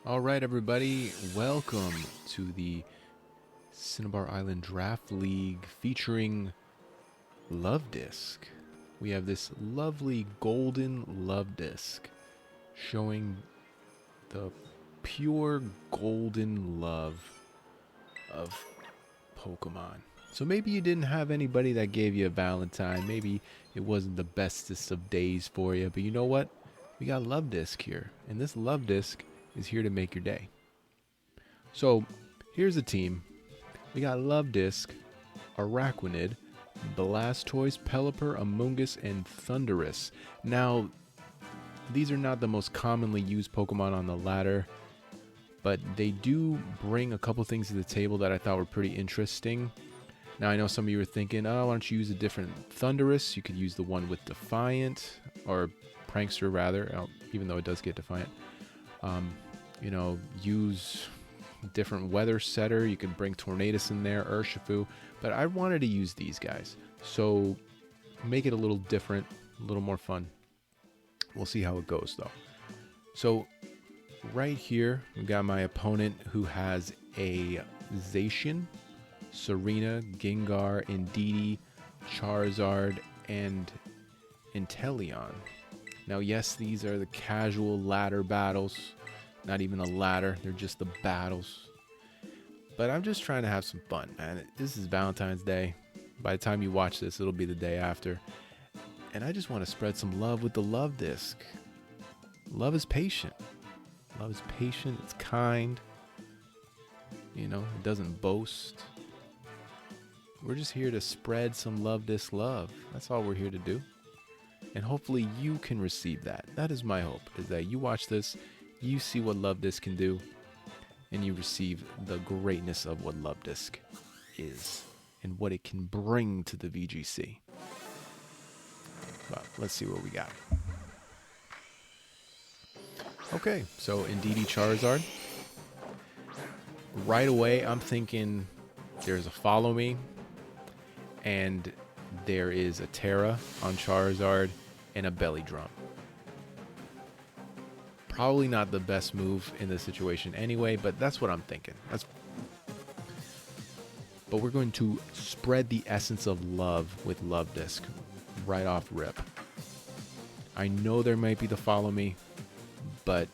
All right, everybody, welcome to the Cinnabar Island Draft League featuring Luvdisc. We have this lovely golden Luvdisc showing the pure golden love of Pokemon. So maybe you didn't have anybody that gave you a Valentine. Maybe it wasn't the bestest of days for you, but you know what? We got Luvdisc here, and this Luvdisc is here to make your day. So here's the team. We got Luvdisc, Araquanid, Blastoise, Pelipper, Amoonguss, and Thundurus. Now, these are not the most commonly used Pokemon on the ladder, but they do bring a couple things to the table that I thought were pretty interesting. Now, I know some of you are thinking, oh, why don't you use a different Thundurus? You could use the one with Defiant, or Prankster rather, even though it does get Defiant. Use different weather setter. You can bring Tornadus in there, Urshifu, but I wanted to use these guys. So make it a little different, a little more fun. We'll see how it goes though. So right here, we got my opponent who has a Zacian, Serena, Gengar, Indeedee, Charizard, and Inteleon. Now, yes, these are the casual ladder battles. Not even a ladder, they're just the battles. But I'm just trying to have some fun, man. This is Valentine's Day. By the time you watch this, it'll be the day after. And I just want to spread some love with the Luvdisc. Love is patient. Love is patient, it's kind. You know, it doesn't boast. We're just here to spread some Luvdisc love. That's all we're here to do. And hopefully you can receive that. That is my hope, is that you watch this, you see what Luvdisc can do, and you receive the greatness of what Luvdisc is and what it can bring to the VGC. Well, let's see what we got. Okay, so Indeedee Charizard. Right away, I'm thinking there's a Follow Me, and there is a Terra on Charizard, and a Belly Drum. Probably not the best move in this situation anyway, but that's what I'm thinking. But we're going to spread the essence of love with Luvdisc right off rip. I know there might be the Follow Me, but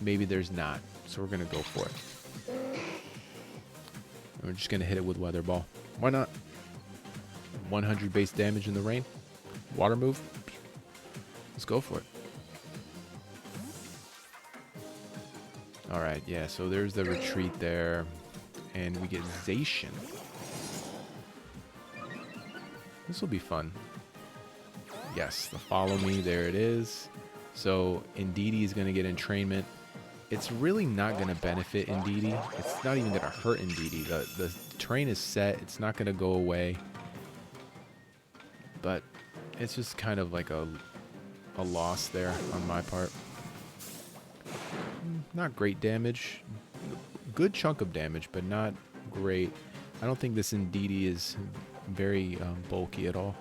maybe there's not. So we're going to go for it. And we're just going to hit it with Weather Ball. Why not? 100 base damage in the rain. Water move. Let's go for it. Alright, yeah, so there's the retreat there. And we get Zacian. This will be fun. Yes, the Follow Me, there it is. So Indeedee is going to get entrainment. It's really not going to benefit Indeedee. It's not even going to hurt Indeedee. The train is set. It's not going to go away. But it's just kind of like a loss there on my part. Not great damage. Good chunk of damage, but not great. I don't think this Indeedee is very bulky at all.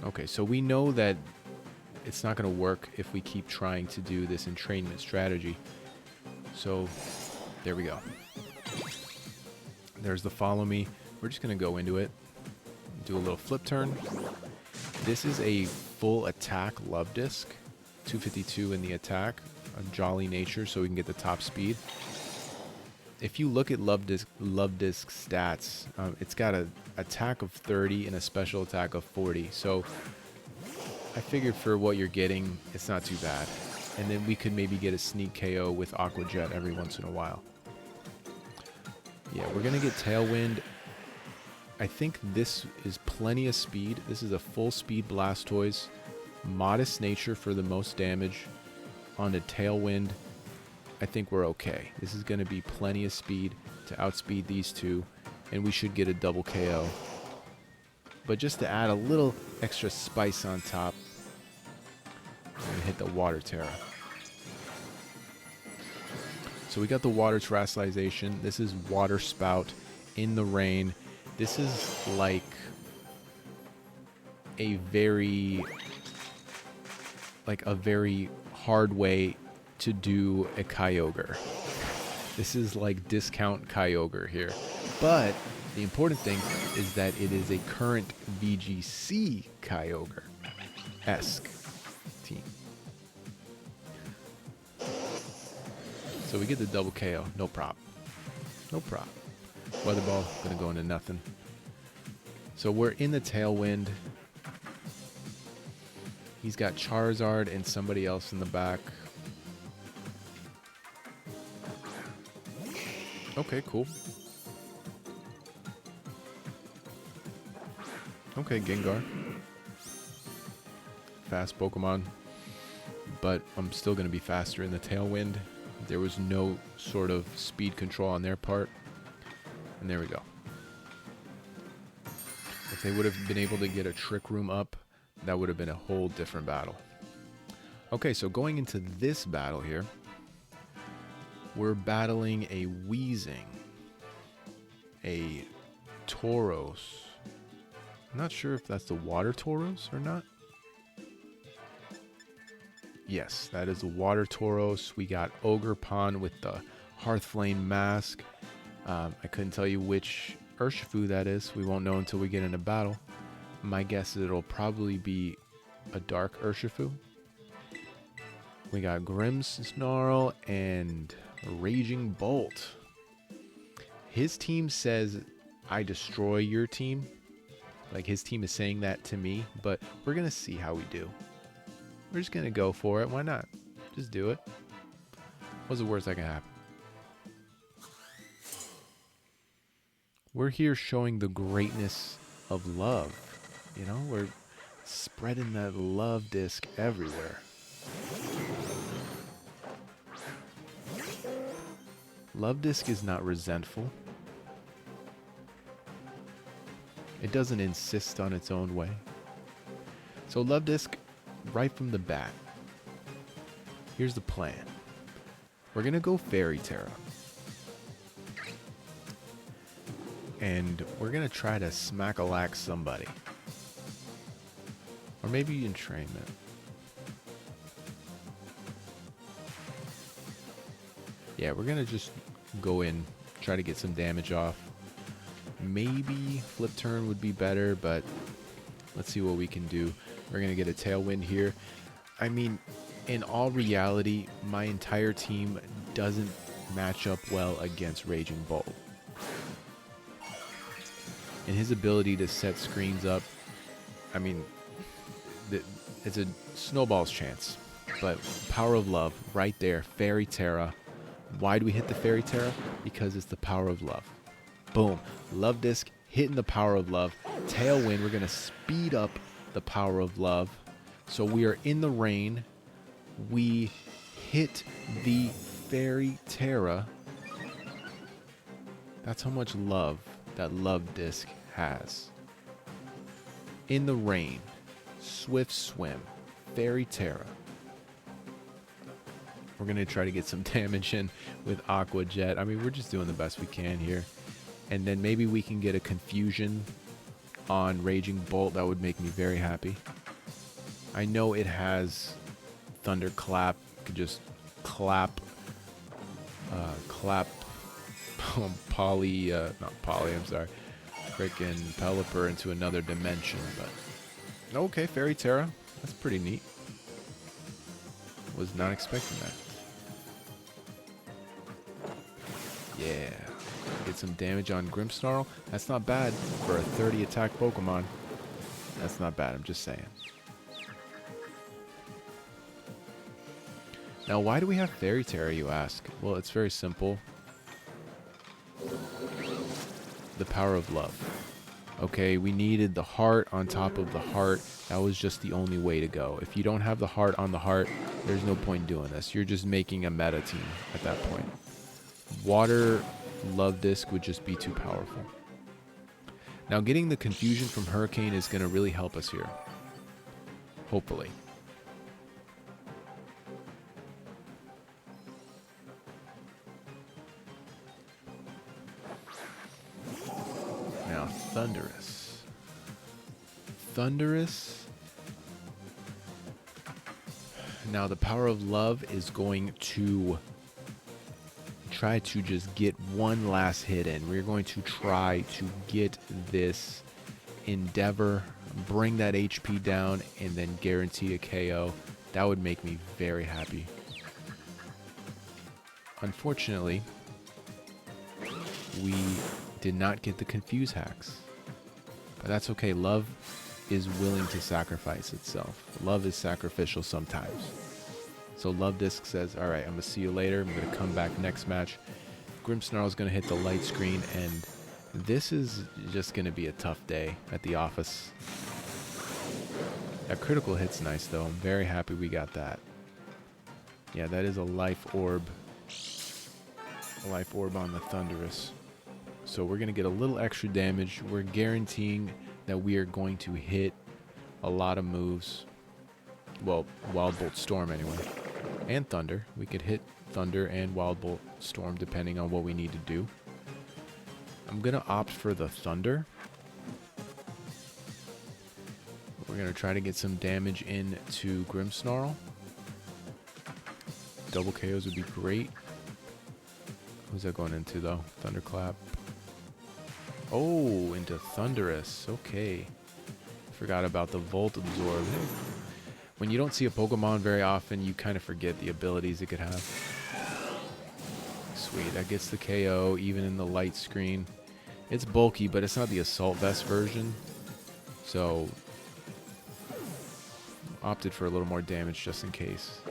Okay, so we know that it's not going to work if we keep trying to do this entrainment strategy. So there we go. There's the Follow Me. We're just going to go into it. Do a little flip turn. This is a full attack Luvdisc. 252 in the attack. A jolly nature so we can get the top speed. If you look at Luvdisc stats, it's got an attack of 30 and a special attack of 40. So I figured for what you're getting, it's not too bad. And then we could maybe get a sneak KO with Aqua Jet every once in a while. Yeah, we're going to get Tailwind. I think this is plenty of speed. This is a full speed Blastoise. Modest nature for the most damage. On a Tailwind, I think we're okay. This is going to be plenty of speed to outspeed these two. And we should get a double KO. But just to add a little extra spice on top, I'm going to hit the Water Terra. So we got the Water Terastallization. This is Water Spout in the rain. This is like a very hard way to do a Kyogre. This is like discount Kyogre here. But the important thing is that it is a current VGC Kyogre-esque team. So we get the double KO, no prop. No prop. Weather Ball, gonna go into nothing. So we're in the Tailwind. He's got Charizard and somebody else in the back. Okay, cool. Okay, Gengar. Fast Pokemon. But I'm still going to be faster in the Tailwind. There was no sort of speed control on their part. And there we go. If they would have been able to get a Trick Room up, that would have been a whole different battle. Okay, so going into this battle here, we're battling a Weezing, a Tauros. I'm not sure if that's the Water Tauros or not. Yes, that is the Water Tauros. We got Ogerpon with the Hearthflame mask. I couldn't tell you which Urshifu that is. We won't know until we get into battle. My guess is it'll probably be a Dark Urshifu. We got Grimmsnarl and Raging Bolt. His team says, I destroy your team. Like his team is saying that to me, but we're going to see how we do. We're just going to go for it. Why not? Just do it. What's the worst that can happen? We're here showing the greatness of love. You know, we're spreading that Luvdisc everywhere. Luvdisc is not resentful. It doesn't insist on its own way. So Luvdisc, right from the bat, here's the plan. We're going to go Fairy Terra. And we're going to try to smack-a-lack somebody. Or maybe Entrainment. Yeah, we're going to just go in, try to get some damage off. Maybe Flip Turn would be better, but let's see what we can do. We're going to get a Tailwind here. I mean, in all reality, my entire team doesn't match up well against Raging Bolt. And his ability to set screens up, I mean, it's a snowball's chance. But Power of Love, right there, Fairy Terra. Why do we hit the Fairy Terra? Because it's the Power of Love. Boom. Luvdisc hitting the Power of Love. Tailwind, we're going to speed up the Power of Love. So we are in the rain. We hit the Fairy Terra. That's how much love that Luvdisc has. In the rain. Swift Swim. Fairy Terra. We're going to try to get some damage in with Aqua Jet. I mean, we're just doing the best we can here. And then maybe we can get a Confusion on Raging Bolt. That would make me very happy. I know it has Thunderclap. Could just clap not Poly, I'm sorry. Frickin' Pelipper into another dimension, but okay, Fairy Terra. That's pretty neat. Was not expecting that. Yeah. Get some damage on Grimmsnarl. That's not bad for a 30 attack Pokemon. That's not bad, I'm just saying. Now, why do we have Fairy Terra, you ask? Well, it's very simple. The Power of Love. Okay, we needed the heart on top of the heart. That was just the only way to go. If you don't have the heart on the heart, there's no point in doing this. You're just making a meta team at that point. Water Luvdisc would just be too powerful. Now, getting the Confusion from Hurricane is going to really help us here. Hopefully. Now, Thundurus. Thundurus Now the Power of Love is going to try to just get one last hit in. We're going to try to get this Endeavor, bring that HP down, and then guarantee a KO. That would make me very happy. Unfortunately, we did not get the Confuse hacks. But that's okay. Love is willing to sacrifice itself. Love is sacrificial sometimes. So Luvdisc says, all right, I'm going to see you later. I'm going to come back next match. Grimmsnarl's going to hit the light screen, and this is just going to be a tough day at the office. That critical hit's nice, though. I'm very happy we got that. Yeah, that is a life orb. A life orb on the Thunderous. So we're going to get a little extra damage. We're guaranteeing that we are going to hit a lot of moves. Well, Wild Bolt Storm anyway. And Thunder. We could hit Thunder and Wild Bolt Storm depending on what we need to do. I'm going to opt for the Thunder. We're going to try to get some damage into Grimmsnarl. Double KOs would be great. Who's that going into, though? Thunderclap. Oh, into Thunderous. Okay. Forgot about the Volt Absorb. When you don't see a Pokemon very often, you kind of forget the abilities it could have. Sweet. That gets the KO, even in the light screen. It's bulky, but it's not the Assault Vest version. So, opted for a little more damage just in case.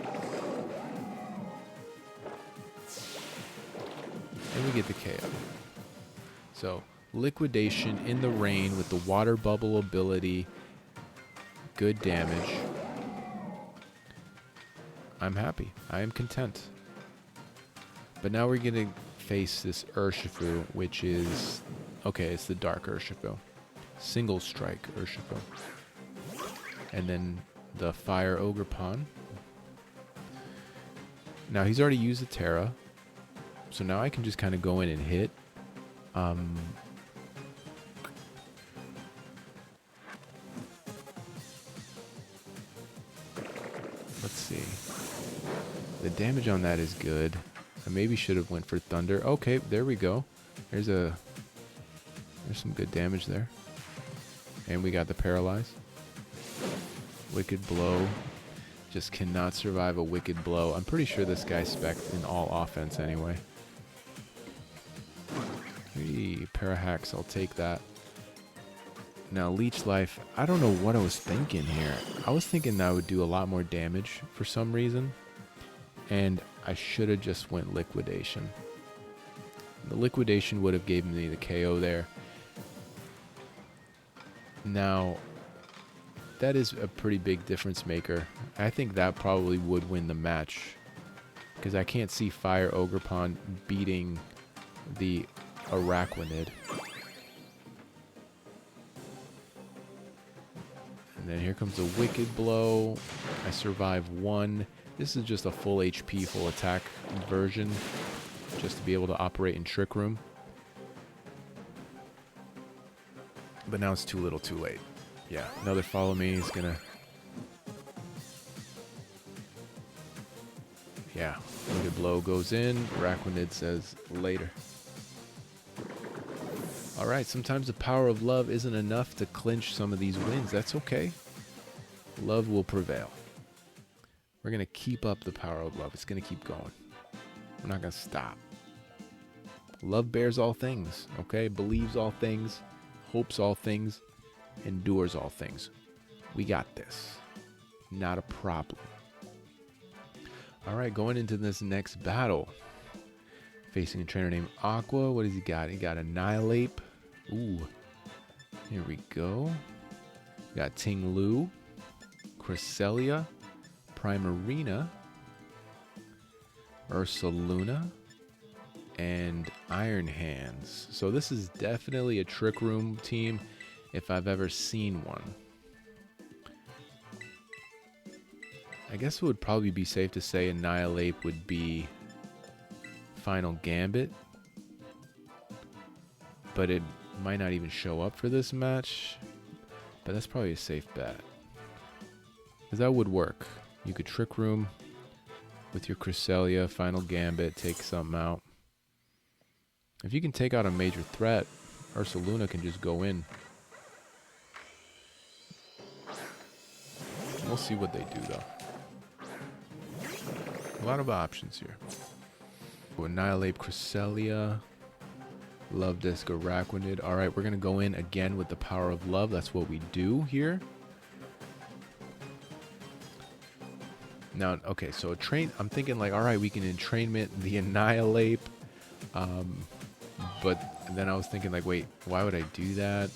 And we get the KO. So, Liquidation in the rain with the Water Bubble ability. Good damage. I'm happy. I am content. But now we're going to face this Urshifu, which is... Okay, it's the Dark Urshifu. Single Strike Urshifu. And then the Fire Ogerpon. Now, he's already used the Terra. So now I can just kind of go in and hit. Let's see. The damage on that is good. I maybe should have went for Thunder. Okay, there we go. There's some good damage there. And we got the Paralyze. Wicked Blow. Just cannot survive a Wicked Blow. I'm pretty sure this guy's spec'd in all offense anyway. Hey, Parahacks, I'll take that. Now, Leech Life, I don't know what I was thinking here. I was thinking that would do a lot more damage for some reason. And I should have just went Liquidation. The Liquidation would have given me the KO there. Now, that is a pretty big difference maker. I think that probably would win the match. Because I can't see Fire Ogerpon beating the Araquanid. And then here comes the Wicked Blow. I survive one. This is just a full HP, full attack version. Just to be able to operate in Trick Room. But now it's too little too late. Yeah, another Follow Me is gonna... Yeah, Wicked Blow goes in. Araquanid says later. Alright, sometimes the power of love isn't enough to clinch some of these wins. That's okay. Love will prevail. We're going to keep up the power of love. It's going to keep going. We're not going to stop. Love bears all things, okay? Believes all things, hopes all things, endures all things. We got this. Not a problem. Alright, going into this next battle. Facing a trainer named Aqua. What does he got? He got Annihilate. Ooh. Here we go. We got Ting Lu. Cresselia. Primarina. Ursaluna. And Iron Hands. So this is definitely a Trick Room team if I've ever seen one. I guess it would probably be safe to say Annihilate would be Final Gambit, but it might not even show up for this match, but that's probably a safe bet, because that would work. You could Trick Room with your Cresselia, Final Gambit, take something out. If you can take out a major threat, Ursaluna can just go in. We'll see what they do, though. A lot of options here. We'll annihilate Cresselia. Luvdisc, Araquanid. Alright, we're going to go in again with the power of love. That's what we do here. Now, okay, so I'm thinking like, alright, we can entrainment the Annihilate. But then I was thinking like, wait, why would I do that?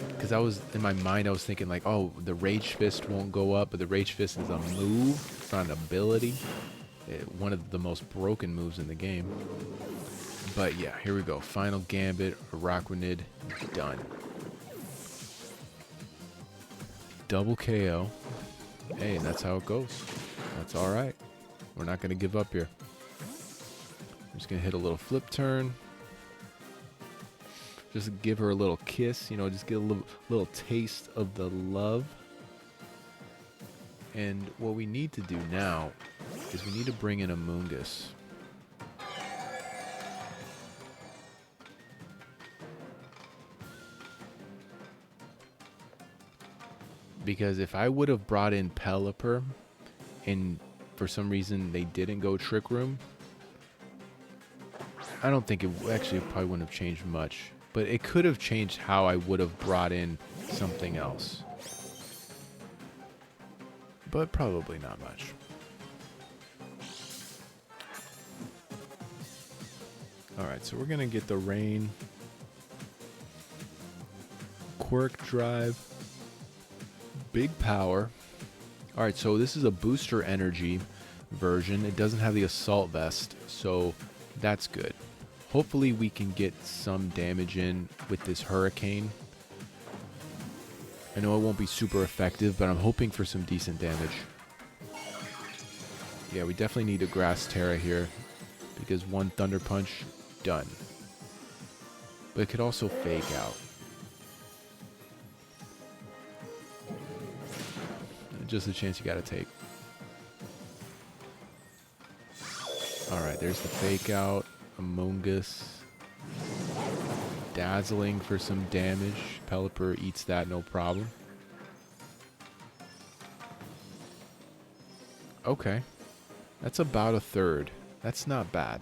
Because in my mind, I was thinking like, oh, the Rage Fist won't go up, but the Rage Fist is a move. It's not an ability. One of the most broken moves in the game. But yeah, here we go. Final Gambit, Araquanid, done. Double KO. Hey, that's how it goes. That's alright. We're not going to give up here. I'm just going to hit a little flip turn. Just give her a little kiss, you know, just get a little taste of the love. And what we need to do now is we need to bring in a Moongus. Because if I would have brought in Pelipper and for some reason they didn't go Trick Room, I don't think it actually probably wouldn't have changed much. But it could have changed how I would have brought in something else. But probably not much. Alright, so we're going to get the Rain. Quirk Drive. Big power. Alright, so this is a booster energy version. It doesn't have the Assault Vest, so that's good. Hopefully we can get some damage in with this Hurricane. I know it won't be super effective, but I'm hoping for some decent damage. Yeah, we definitely need a Grass Terra here, because one Thunder Punch, done. But it could also fake out. Just a chance you gotta take. Alright, there's the fake out. Amoongus. Dazzling for some damage. Pelipper eats that, no problem. Okay. That's about a third. That's not bad.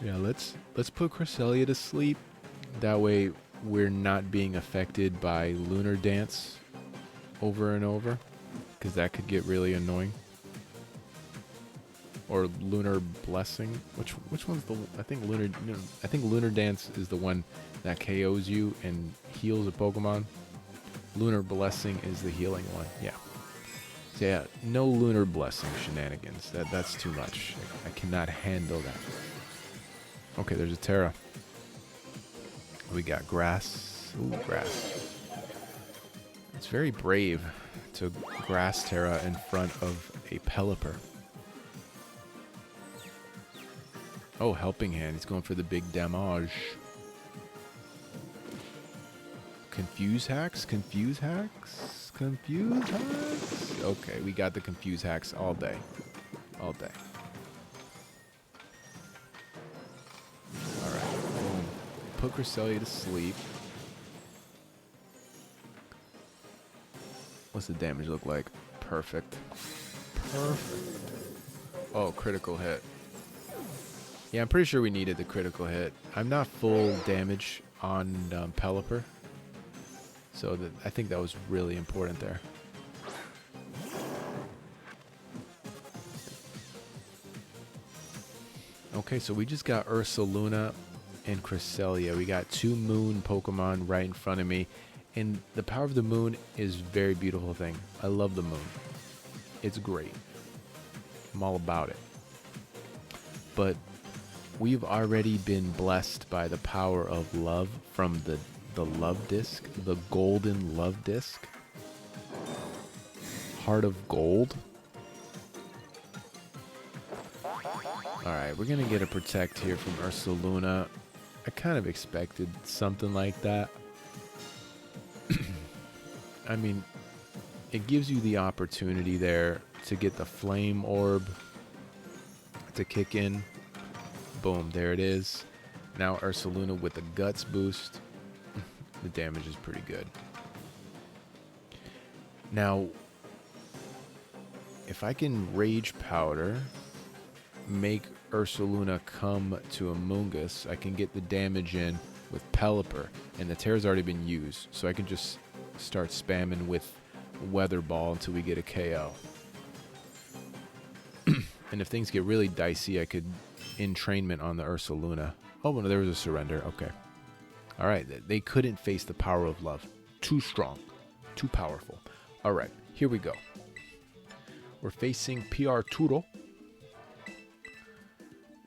Yeah, let's put Cresselia to sleep. That way we're not being affected by Lunar Dance over and over, because that could get really annoying. Or Lunar Blessing. Which one's the? I think Lunar Dance is the one that KOs you and heals a Pokemon. Lunar Blessing is the healing one. Yeah. So yeah, no Lunar Blessing shenanigans. That's too much. I cannot handle that. Okay, there's a Terra. We got Grass. Ooh, Grass. It's very brave to Grass Terra in front of a Pelipper. Oh, Helping Hand. He's going for the big damage. Confuse Hacks? Confuse Hacks? Confuse Hacks? Okay, we got the Confuse Hacks all day. All day. Alright, boom. Put Cresselia to sleep. What's the damage look like? Perfect. Perfect. Oh, critical hit. Yeah, I'm pretty sure we needed the critical hit. I'm not full damage on Pelipper. So I think that was really important there. Okay, so we just got Ursaluna and Cresselia. We got two moon Pokemon right in front of me. And the power of the moon is a very beautiful thing. I love the moon. It's great. I'm all about it. But we've already been blessed by the power of love from the Luvdisc, the golden Luvdisc. Heart of Gold. Alright, we're going to get a Protect here from Ursaluna. I kind of expected something like that. I mean, it gives you the opportunity there to get the flame orb to kick in. Boom, there it is. Now Ursaluna with the guts boost. The damage is pretty good. Now, if I can Rage Powder, make Ursaluna come to Amoonguss, I can get the damage in with Pelipper, and the Terra's already been used, so I can just start spamming with Weather Ball until we get a KO. And if things get really dicey, I could entrainment on the Ursaluna. Oh, no, there was a surrender. Okay. All right. They couldn't face the power of love. Too strong. Too powerful. All right. Here we go. We're facing PR Turo.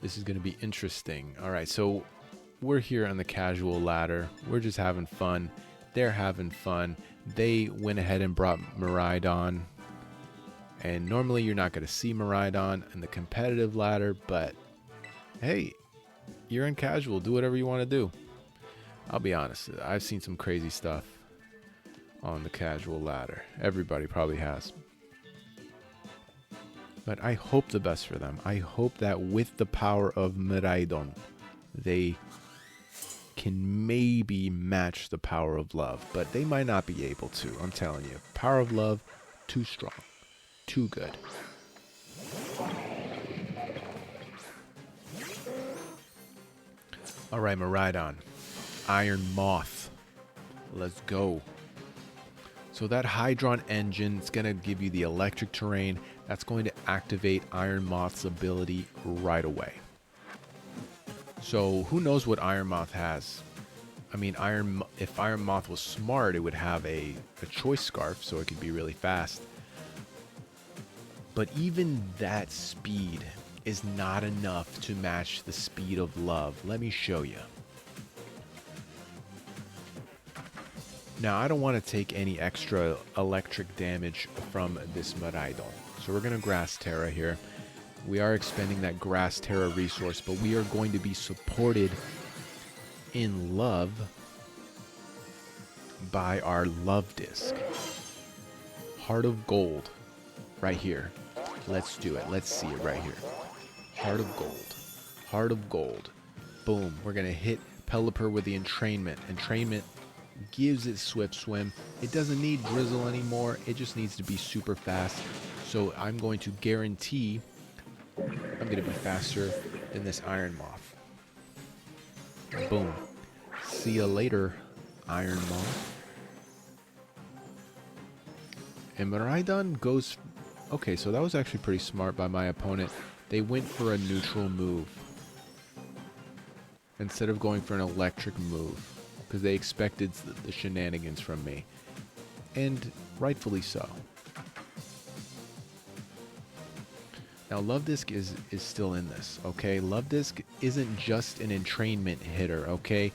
This is going to be interesting. All right. So we're here on the casual ladder. We're just having fun. They're having fun. They went ahead and brought Miraidon. And normally you're not going to see Miraidon in the competitive ladder, but hey, you're in casual. Do whatever you want to do. I'll be honest. I've seen some crazy stuff on the casual ladder. Everybody probably has. But I hope the best for them. I hope that with the power of Miraidon, they can maybe match the power of love. But they might not be able to. I'm telling you. Power of love, too strong. Too good. All right, Miraidon. Iron Moth. Let's go. So that Hydron engine is going to give you the electric terrain. That's going to activate Iron Moth's ability right away. So who knows what Iron Moth has? I mean, if Iron Moth was smart, it would have a choice scarf, so it could be really fast. But even that speed is not enough to match the speed of love. Let me show you. Now, I don't want to take any extra electric damage from this Miraidon. So we're going to Grass Terra here. We are expending that Grass Terra resource, but we are going to be supported in love by our Luvdisc. Heart of Gold. Right here. Let's do it. Let's see it right here. Heart of Gold. Heart of Gold. Boom. We're going to hit Pelipper with the entrainment. Entrainment gives it Swift Swim. It doesn't need Drizzle anymore. It just needs to be super fast. So I'm going to guarantee I'm going to be faster than this Iron Moth. Boom. See you later, Iron Moth. And Miraidon goes... Okay, so that was actually pretty smart by my opponent. They went for a neutral move instead of going for an electric move because they expected the shenanigans from me. And rightfully so. Now, Luvdisc is still in this, okay? Luvdisc isn't just an entrainment hitter, okay?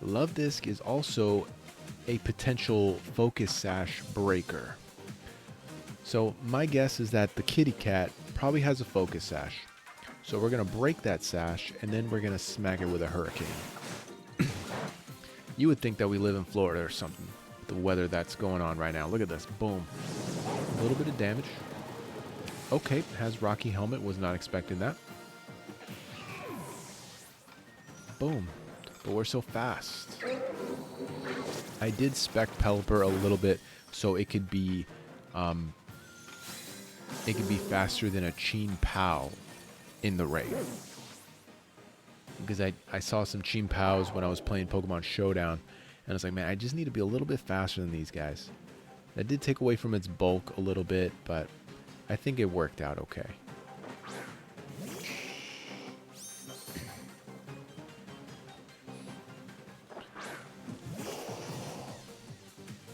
Luvdisc is also a potential Focus Sash breaker. So my guess is that the kitty cat probably has a Focus Sash. So we're going to break that sash, and then we're going to smack it with a hurricane. You would think that we live in Florida or something. The weather that's going on right now. Look at this. Boom. A little bit of damage. Okay, has Rocky Helmet. Was not expecting that. Boom. But we're so fast. I did spec Pelipper a little bit so it could be faster than a Cheen Pow in the raid. Because I saw some Cheen Pows when I was playing Pokemon Showdown, and I was like, man, I just need to be a little bit faster than these guys. That did take away from its bulk a little bit, but I think it worked out okay.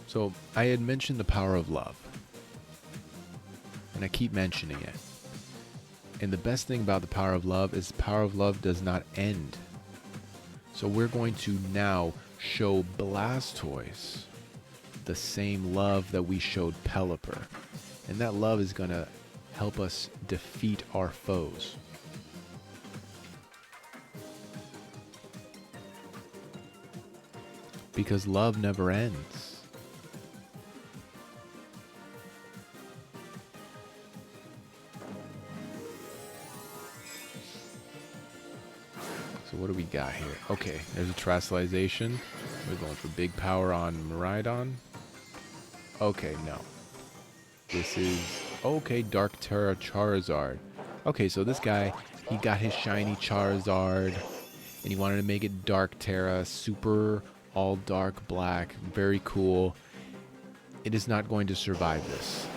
So I had mentioned the power of love. And I keep mentioning it. And the best thing about the power of love is the power of love does not end. So we're going to now show Blastoise the same love that we showed Pelipper. And that love is going to help us defeat our foes. because love never ends. So what do we got here? Okay, there's a Terastallization. We're going for big power on Miraidon. Okay, no. This is... Okay, Dark Terra Charizard. Okay, so this guy, he got his shiny Charizard, and he wanted to make it Dark Terra, super all dark black, very cool. It is not going to survive this.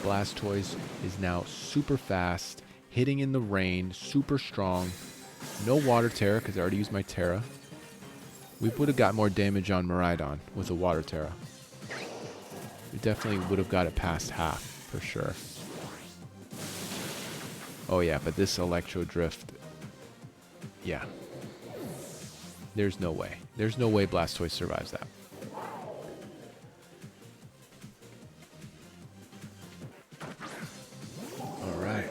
Blastoise is now super fast, hitting in the rain, super strong. No Water Terra, because I already used my Terra. We would have got more damage on Miraidon with a Water Terra. We definitely would have got it past half, for sure. Oh yeah, but this Electro Drift... Yeah. There's no way. There's no way Blastoise survives that. Alright.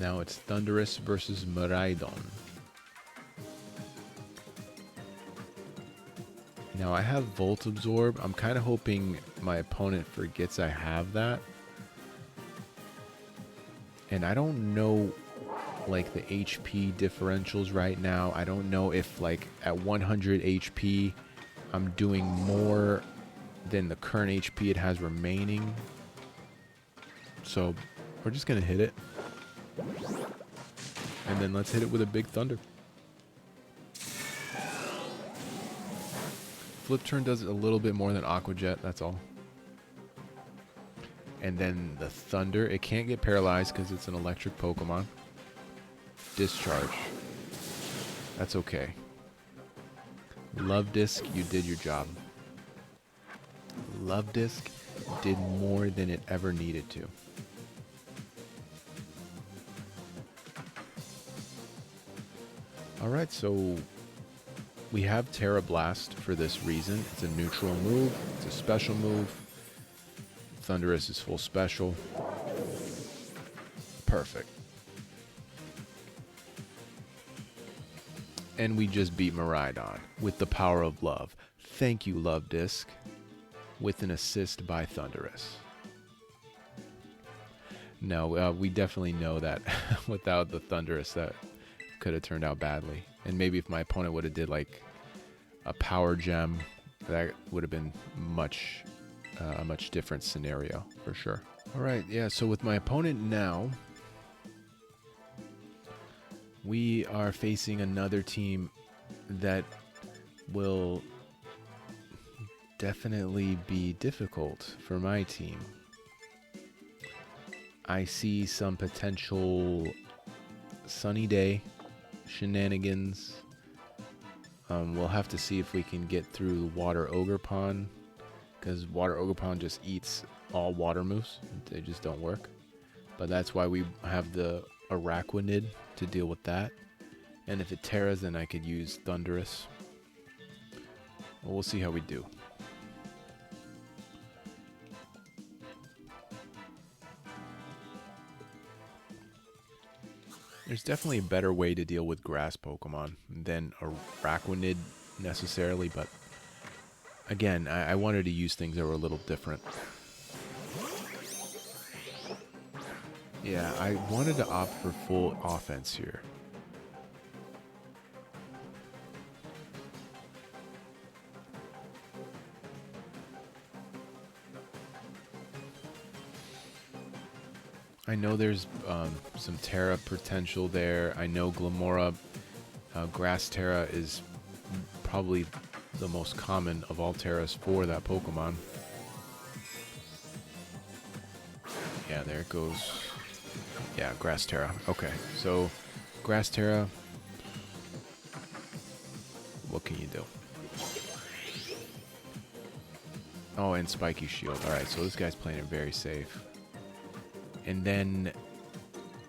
Now it's Thundurus versus Miraidon. Now I have Volt Absorb. I'm kind of hoping my opponent forgets I have that. And I don't know like the HP differentials right now. I don't know if like at 100 HP I'm doing more than the current HP it has remaining. So we're just gonna hit it. And then let's hit it with a big Thunder. Flip Turn does a little bit more than Aqua Jet, that's all. And then the Thunder, it can't get paralyzed because it's an electric Pokemon. Discharge. That's okay. Luvdisc, you did your job. Luvdisc did more than it ever needed to. Alright, so we have Terra Blast for this reason. It's a neutral move. It's a special move. Thundurus is full special. Perfect. And we just beat Miraidon with the power of love. Thank you, Luvdisc. With an assist by Thundurus. No, we definitely know that without the Thundurus that could have turned out badly. And maybe if my opponent would have did like a power gem, that would have been a much different scenario for sure. All right, yeah, so with my opponent now, we are facing another team that will definitely be difficult for my team. I see some potential sunny day shenanigans. We'll have to see if we can get through Water Ogerpon, because Water Ogerpon just eats all water moves. They just don't work. But that's why we have the Araquanid to deal with that. And if it Terras, then I could use Thundurus. Well, we'll see how we do. There's definitely a better way to deal with grass Pokemon than Araquanid necessarily, but again, I wanted to use things that were a little different. Yeah, I wanted to opt for full offense here. I know there's some Terra potential there. I know Glamora, Grass Terra is probably the most common of all Terras for that Pokemon. Yeah, there it goes. Yeah, Grass Terra. Okay, so Grass Terra, what can you do? Oh, and Spiky Shield. Alright, so this guy's playing it very safe. And then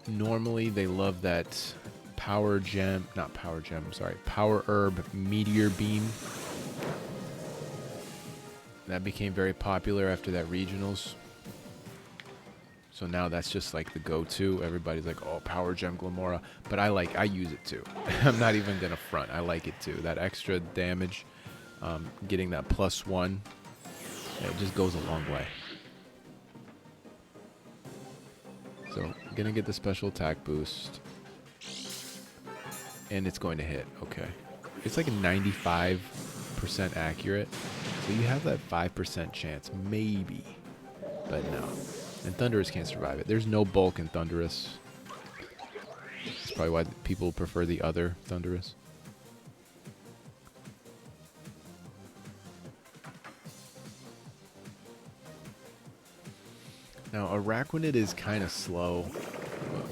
normally they love that Power Gem, not Power Gem, sorry, Power Herb Meteor Beam. That became very popular after that regionals. So now that's just like the go-to. Everybody's like, oh, Power Gem Glamora. But I use it too. I'm not even gonna front. front. I like it too. That extra damage, getting that +1, it just goes a long way. So gonna get the special attack boost, and it's going to hit. Okay, it's like a 95% accurate, so you have that 5% chance, maybe, but no. And Thundurus can't survive it. There's no bulk in Thundurus. That's probably why people prefer the other Thundurus. Now, Araquanid is kind of slow.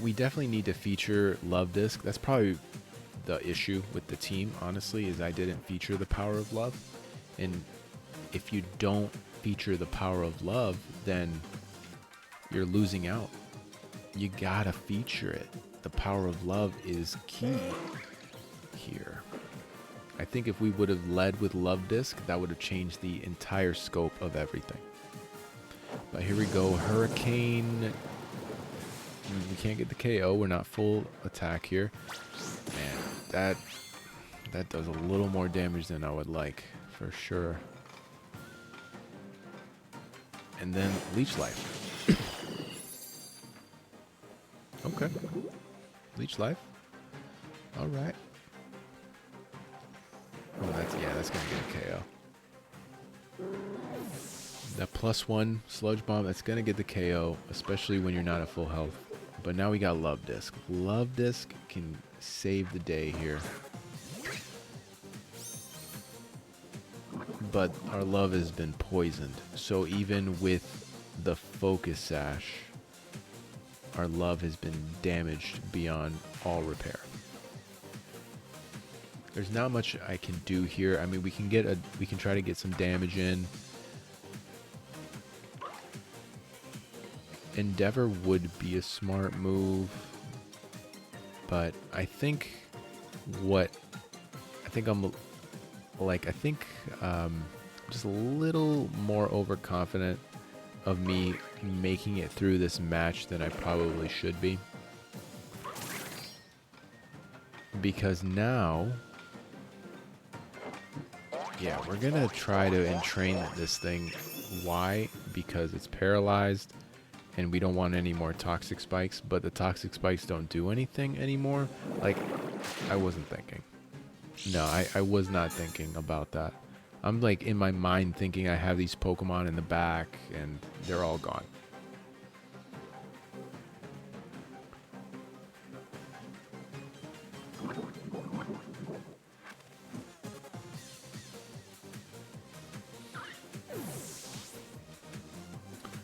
We definitely need to feature Luvdisc. That's probably the issue with the team, honestly, is I didn't feature the power of love. And if you don't feature the power of love, then you're losing out. You gotta feature it. The power of love is key here. I think if we would have led with Luvdisc, that would have changed the entire scope of everything. But here we go, Hurricane. We can't get the KO. We're not full attack here. Man, that does a little more damage than I would like, for sure. And then Leech Life. Okay. Leech Life. All right. Oh, that's gonna get a KO. That +1 Sludge Bomb, that's gonna get the KO, especially when you're not at full health. But now we got Luvdisc. Luvdisc can save the day here. But our love has been poisoned. So even with the Focus Sash, our love has been damaged beyond all repair. There's not much I can do here. I mean, we can try to get some damage in. Endeavor would be a smart move, but I think I'm just a little more overconfident of me making it through this match than I probably should be. Because now, yeah, we're gonna try to entrain this thing. Why? Because it's paralyzed and we don't want any more toxic spikes, but the toxic spikes don't do anything anymore. Like, I wasn't thinking. No, I was not thinking about that. I'm like in my mind thinking I have these Pokemon in the back and they're all gone.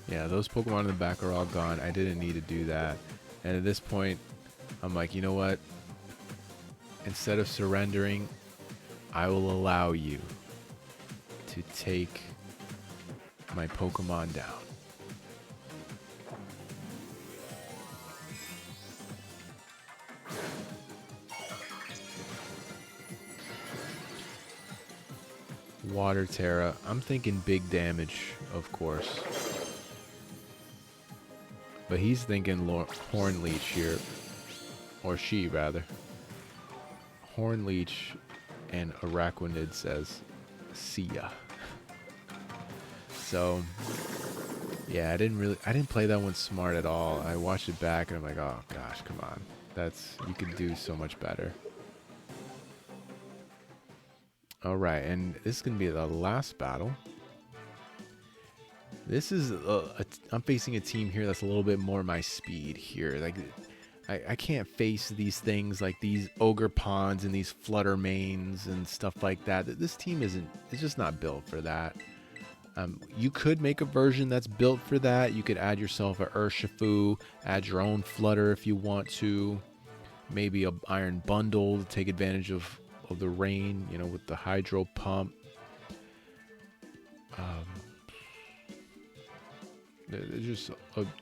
Yeah, those Pokemon in the back are all gone. I didn't need to do that. And at this point, I'm like, you know what? Instead of surrendering, I will allow you to take my Pokemon down. Water Terra. I'm thinking big damage, of course. But he's thinking Horn Leech here. Or she, rather. Horn Leech, and Araquanid says, see ya. So, yeah, I didn't play that one smart at all. I watched it back and I'm like, oh gosh, come on. You could do so much better. Alright, and this is going to be the last battle. This is, I'm facing a team here that's a little bit more my speed here. Like, I can't face these things like these Ogre Ponds and these Flutter Mains and stuff like that. This team it's just not built for that. You could make a version that's built for that. You could add yourself a Urshifu, add your own Flutter if you want to. Maybe a Iron Bundle to take advantage of the rain, you know, with the Hydro Pump. Just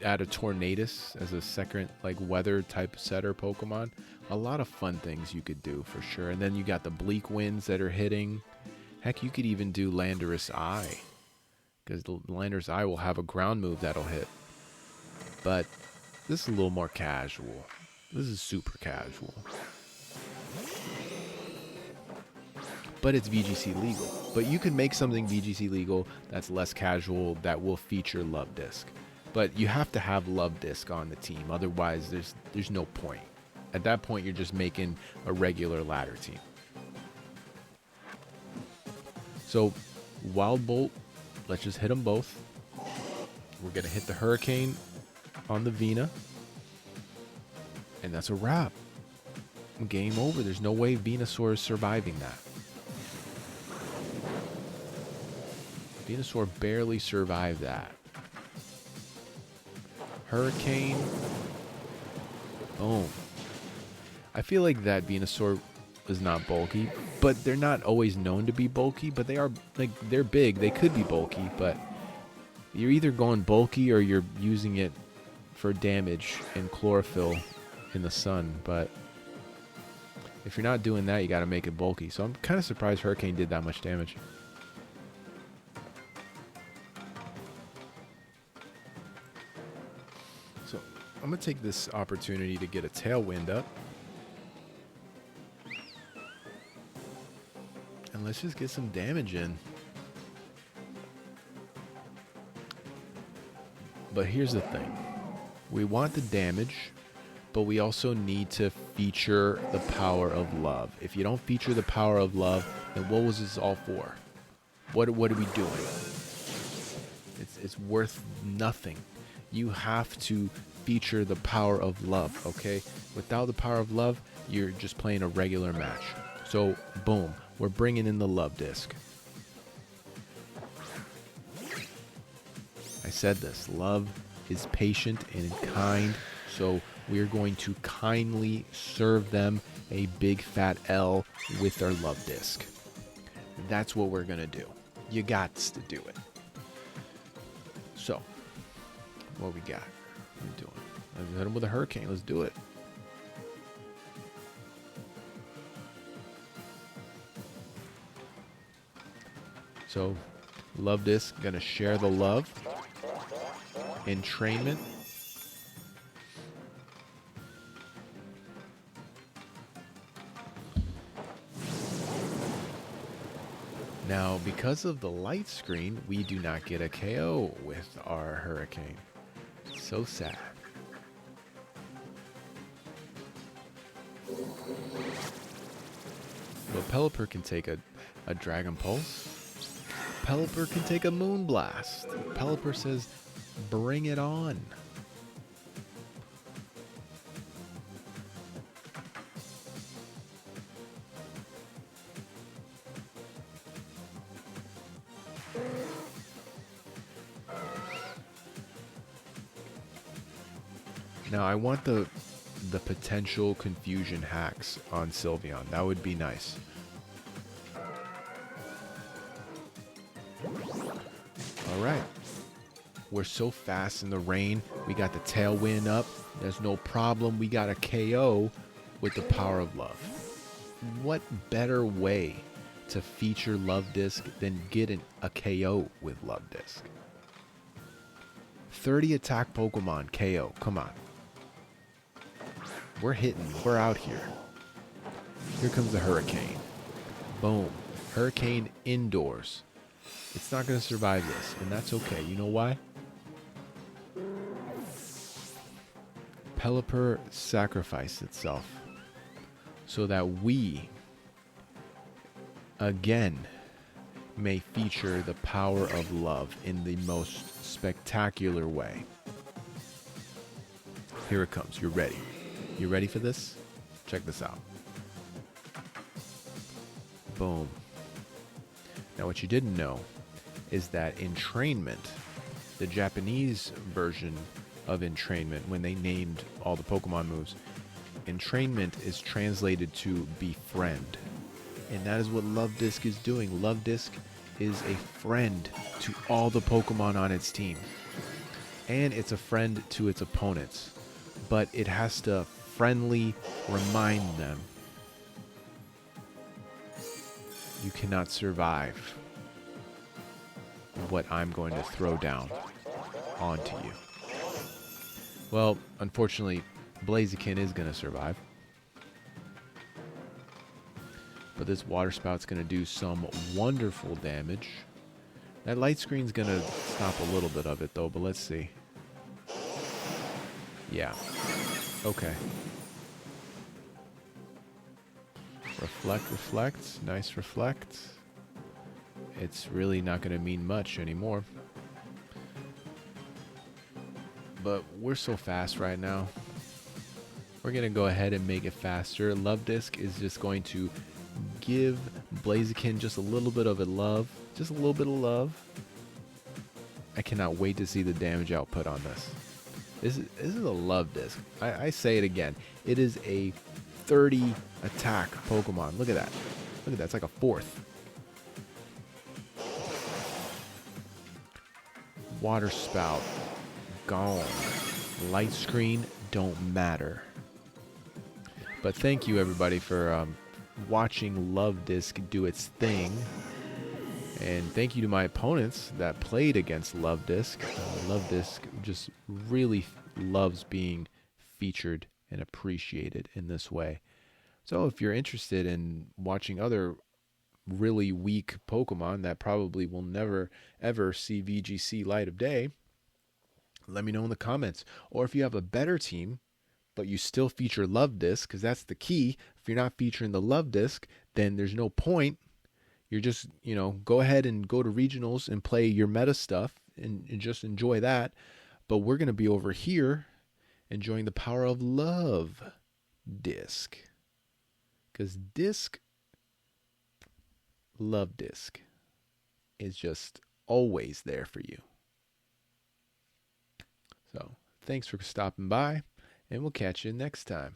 add a Tornadus as a second, like, weather type setter Pokemon. A lot of fun things you could do for sure. And then you got the Bleak Winds that are hitting. Heck, you could even do Landorus Eye, because the Landorus Eye will have a ground move that'll hit. But this is a little more casual. This is super casual. but it's VGC legal. But you can make something VGC legal that's less casual that will feature Luvdisc. But you have to have Luvdisc on the team, otherwise there's no point. At that point, you're just making a regular ladder team. So, Wild Bolt, let's just hit them both. We're going to hit the Hurricane on the Vina. And that's a wrap. Game over. There's no way Venusaur is surviving that. Venusaur barely survived that. Hurricane. Boom. I feel like that Venusaur is not bulky, but they're not always known to be bulky, but they are, like, they're big. They could be bulky, but you're either going bulky or you're using it for damage and chlorophyll in the sun. But if you're not doing that, you got to make it bulky. So I'm kind of surprised Hurricane did that much damage. So I'm going to take this opportunity to get a Tailwind up. And let's just get some damage in. But here's the thing. We want the damage, but we also need to feature the power of love. If you don't feature the power of love, then what was this all for? What are we doing? It's worth nothing. You have to feature the power of love, okay? Without the power of love, you're just playing a regular match. So, boom. We're bringing in the Luvdisc. I said this. Love is patient and kind, so we're going to kindly serve them a big fat L with our Luvdisc. That's what we're going to do. You gots to do it. So, what we got? What are we doing? Let's hit him with a Hurricane. Let's do it. So, Luvdisc gonna share the love. Entrainment. Now, because of the light screen, we do not get a KO with our Hurricane. So sad. But Pelipper can take a Dragon Pulse. Pelipper can take a Moonblast. Pelipper says, bring it on. Now, I want the potential confusion hacks on Sylveon. That would be nice. Alright. We're so fast in the rain. We got the Tailwind up. There's no problem. We got a KO with the power of love. What better way to feature Luvdisc than getting a KO with Luvdisc? 30 attack Pokemon KO. Come on. We're hitting. We're out here. Here comes the Hurricane. Boom. Hurricane indoors. It's not going to survive this, and that's okay. You know why? Pelipper sacrificed itself so that we, again, may feature the power of love in the most spectacular way. Here it comes. You're ready. You ready for this? Check this out. Boom. Now, what you didn't know is that entrainment, the Japanese version of entrainment, when they named all the Pokemon moves, entrainment is translated to befriend. And that is what Luvdisc is doing. Luvdisc is a friend to all the Pokemon on its team. And it's a friend to its opponents. But it has to friendly remind them, you cannot survive what I'm going to throw down onto you. Well, unfortunately, Blaziken is going to survive. But this water spout's going to do some wonderful damage. That light screen's going to stop a little bit of it, though, but let's see. Yeah. Okay. Reflect, reflect. Nice reflect. It's really not going to mean much anymore. But we're so fast right now. We're going to go ahead and make it faster. Luvdisc is just going to give Blaziken just a little bit of love. Just a little bit of love. I cannot wait to see the damage output on this. This is a Luvdisc. I say it again. It is a 30 attack Pokemon. Look at that. Look at that. It's like a fourth. Water spout. Gone. Light screen don't matter. But thank you everybody for watching Luvdisc do its thing. And thank you to my opponents that played against Luvdisc. Luvdisc just really loves being featured and appreciated in this way. So if you're interested in watching other really weak Pokemon that probably will never ever see VGC light of day, let me know in the comments. Or if you have a better team but you still feature Luvdisc, because that's the key. If you're not featuring the Luvdisc, then there's no point. You're just, go ahead and go to regionals and play your meta stuff and just enjoy that. But we're going to be over here enjoying the power of Luvdisc. Because Luvdisc is just always there for you. So, thanks for stopping by, and we'll catch you next time.